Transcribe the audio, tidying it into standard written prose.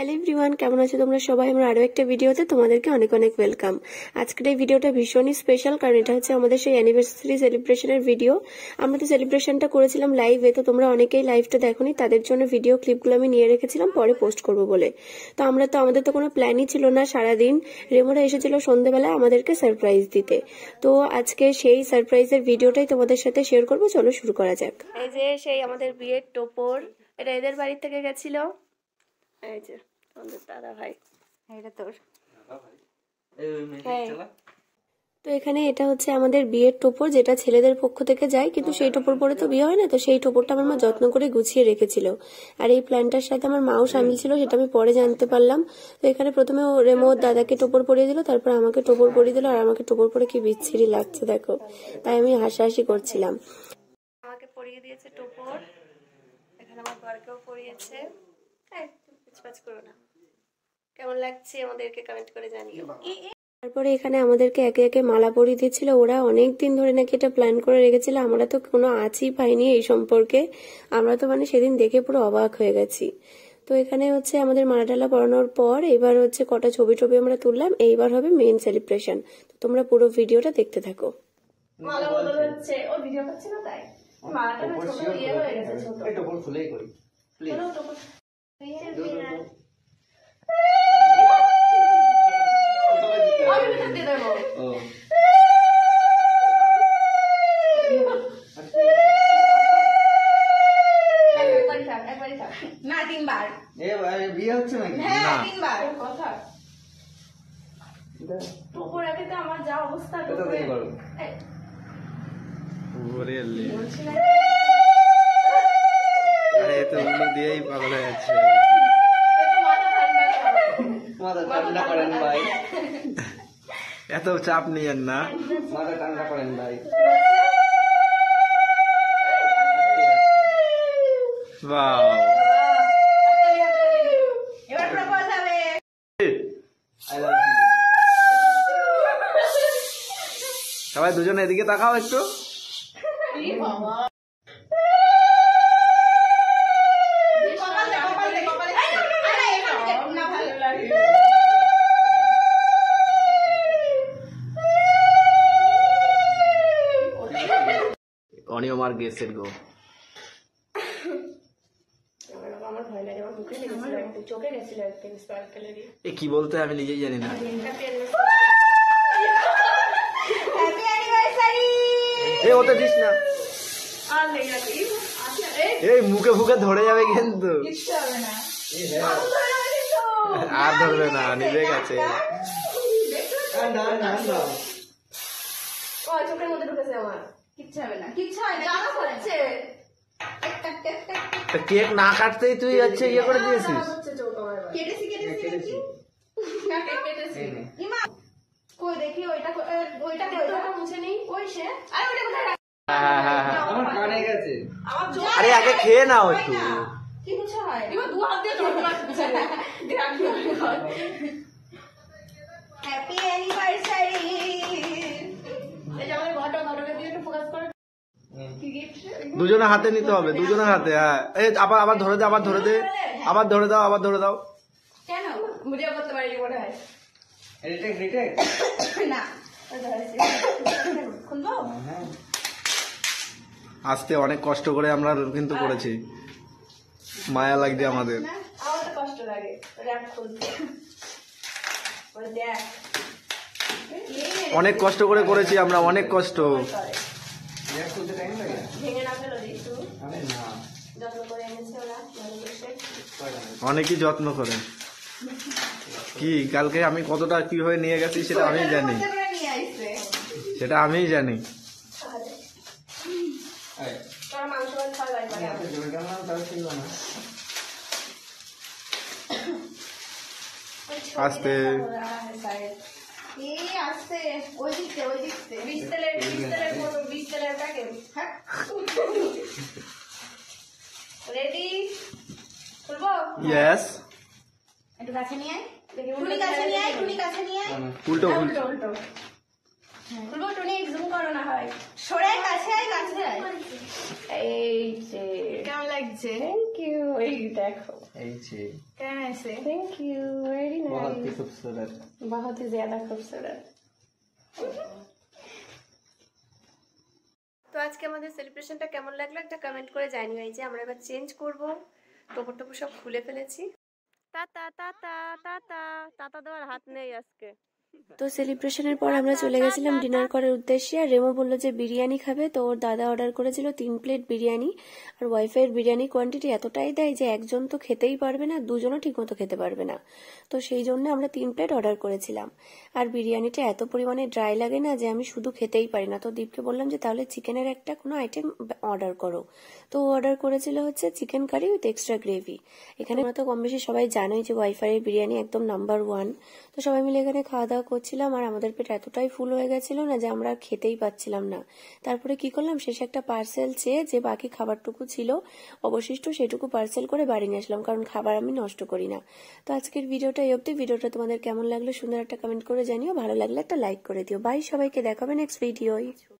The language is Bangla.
হ্যালো এভরিওয়ান, কেমন আছো তোমরা সবাই? আমার আরো একটা ভিডিওতে তোমাদেরকে অনেক অনেক ওয়েলকাম। আজকের এই ভিডিওটা ভীষণই স্পেশাল, কারণ এটা হচ্ছে আমাদের সেই অ্যানিভার্সারি সেলিব্রেশনের ভিডিও। আমরা তো সেলিব্রেশনটা করেছিলাম লাইভে, তো তোমরা অনেকেই লাইভটা দেখোনি, তাদের জন্য ভিডিও ক্লিপগুলো আমি নিয়ে রেখেছিলাম পরে পোস্ট করবো বলে। তো আমাদের তো কোনো প্ল্যানই ছিল না। সারাদিন রেমোরা এসেছিল সন্ধ্যেবেলায় আমাদেরকে সারপ্রাইজ দিতে। তো আজকে সেই সারপ্রাইজের ভিডিওটাই তোমাদের সাথে শেয়ার করবো। চলো শুরু করা যাক। এই যে সেই আমাদের বিয়ের টোপর, এটা এদের বাড়ি থেকে গেছিল। এই যে আমাদের দাদা ভাই, এটা তোর। তো এখানে এটা হচ্ছে আমাদের বিয়ের টোপর, যেটা ছেলেদের পক্ষ থেকে যায়, কিন্তু সেই টোপর পরে তো বিয়ে হয় না, তো সেই টোপরটা আমার মা যত্ন করে গুছিয়ে রেখেছিল। আর এই প্ল্যানটার সাথে আমার মাও সামিল ছিল, সেটা আমি পরে জানতে পারলাম। তো এখানে প্রথমে রেমো দাদাকে টোপর পরিয়ে দিল, তারপর আমাকে টোপর পরিয়ে দিল। আর আমাকে টোপর পরে কি বিচ্ছিরি লাগছে দেখো, তাই আমি হাসাহাসি করছিলাম। আমাকে পরিয়ে দিয়েছে টোপর, এখানে আমার বরকেও পরিয়েছে। করো না, কেমন লাগছে আমাদেরকে কমেন্ট করে জানিও। তারপরে এখানে আমাদেরকে একে একে মালা পরিয়ে দিচ্ছিল। ওরা অনেক দিন ধরে নাকি এটা প্ল্যান করে রেখেছিল, আমরা তো কোনো আঁচই পাইনি এই সম্পর্কে। আমরা তো সেদিন দেখে পুরো অবাক হয়ে গেছি। তো এখানে হচ্ছে আমাদের মালা টালা পরানোর পর এবার হচ্ছে কটা ছবি টবি আমরা তুললাম। এইবার হবে মেইন সেলিব্রেশন। তো তোমরা পুরো ভিডিওটা দেখতে থাকো। মালা বদল হচ্ছে, ও ভিডিও করছে না তাই মালাটা ছোট ইয়ে হয়ে গেছে, ছোট এটা বল খুলেই করি প্লিজ। না তিনবার বিয়ে হচ্ছে নাকি? হ্যাঁ তিনবার কথা টোপর রাখে তো আমার যা অবস্থা। দিয়েই পাগল হয়ে যাচ্ছে। মাথা ঠান্ডা করেন ভাই, এত চাপ নিয়েন না, মাথা ঠান্ডা করেন ভাই। এবার প্রপোজ হবে। সবাই দুজনে এদিকে তাকাও একটু। অনিও মার গেছেন গো। এ কি বলতে আমি নিজেই জানি না। এ ওতে দিস না, এই মুখে ফুকে ধরে যাবে কিন্তু। আর ধরবে না, নিভে গেছে। চোখের মধ্যে ঢুকেছে আমার, কিচ্ছু হবে না, কিচ্ছু হয় না, জানা হচ্ছে। কেক না কাটতেই তুই হচ্ছে ইয়ে করে দিয়েছিস। কেটেছি কই দেখি ওইটা, ওইটা মুছে নেই। ওই সে আরে ওইটা কোথায় রাখ। আমার কানে গেছে। আরে আগে খেয়ে নাও একটু। কি মুছে হয়? এবার দু হাত দিয়ে ধরে রাখছে। Happy anniversary. এই যে আমাদের ঘটকে দিয়ে একটু ফোকাস করে। দুজনে হাতে নিতে হবে, দুজনের হাতে। হ্যাঁ, এই আবার ধরে দে, আবার ধরে দে, আবার ধরে দাও, আবার ধরে দাও। কেন ভিডিও করতে পারি মনে হয়? না খুলবো। আজকে অনেক কষ্ট করে আমরা কিন্তু করেছি, মায়া লাগছে আমাদের। আমার তো কষ্ট লাগে র‍্যাপ খুলতে। দেখ অনেক কষ্ট করে করেছি আমরা, অনেক কষ্ট। ভেঙে না ফেলো একটু, যত্ন করে এনেছে ওরা। অনেকই যত্ন করে। কি কালকে আমি কতটা কিভাবে নিয়ে গেছি সেটা আমি জানি, সেটা আমিই জানি। আস্তে রেডি? খুলবো? ইয়েস। একটু কাছে নিয়ে আয়, টুনি কাছে নিয়ে আয়, টুনি কাছে নিয়ে আয়। উল্টো উল্টো। খুলবো টুনি জুম করো না হয় সরে কাছে আয় কাছে আয় এই যে কেমন লাগছে থ্যাংক ইউ এই দেখো এই যে কেমন আছে থ্যাংক ইউ वेरी बहुत ही नाइस खूबसूरत बहुत ही ज्यादा खूबसूरत তো আজকে আমাদের সেলিব্রেশনটা কেমন লাগলো একটা কমেন্ট করে জানিও। এই যে আমরা এবার চেঞ্জ করব, টোপর টোপর সব খুলে ফেলেছি। টাটা টাটা টাটা টাটা দেওয়ার হাত নেই আজকে। তো সেলিব্রেশনের পর আমরা চলে গেছিলাম ডিনার করার উদ্দেশ্যে। আর রেমো বললো যে বিরিয়ানি খাবে, তো ওর দাদা অর্ডার করেছিল 3 প্লেট বিরিয়ানি। আর ওয়াইফাইয়ের বিরিয়ানি কোয়ান্টিটি এতটাই দেয় যে একজন তো খেতেই পারবে না, দুজনও ঠিক মতো খেতে পারবে না। তো সেই জন্য আমরা 3 প্লেট অর্ডার করেছিলাম। আর বিরিয়ানিটা এত পরিমাণে ড্রাই লাগে না যে আমি শুধু খেতেই পারি না। তো দীপকে বললাম যে তাহলে চিকেনের একটা কোনো আইটেম অর্ডার করো। তো অর্ডার করেছিল হচ্ছে chicken curry with extra gravy. এখানে আমরা তো কম বেশি সবাই জানোই যে ওয়াইফাইয়ের বিরিয়ানি একদম নাম্বার 1। তো সবাই মিলে এখানে খাওয়া দাওয়া করছিলাম। আর আমাদের পেট এতটাই ফুল হয়ে গেছিল না যে আমরা খেতেই পাচ্ছিলাম না। তারপরে কি করলাম, শেষে একটা পার্সেল চেয়ে যে বাকি খাবারটুকু ছিল অবশিষ্ট সেটুকু পার্সেল করে বাড়ি নিয়ে আসলাম, কারণ খাবার আমি নষ্ট করি না। তো আজকের ভিডিওটা এই অবধি। ভিডিওটা তোমাদের কেমন লাগলো সুন্দর একটা কমেন্ট করে জানিও, ভালো লাগলে একটা লাইক করে দিও। বাই সবাইকে, দেখা হবে নেক্সট ভিডিওয়।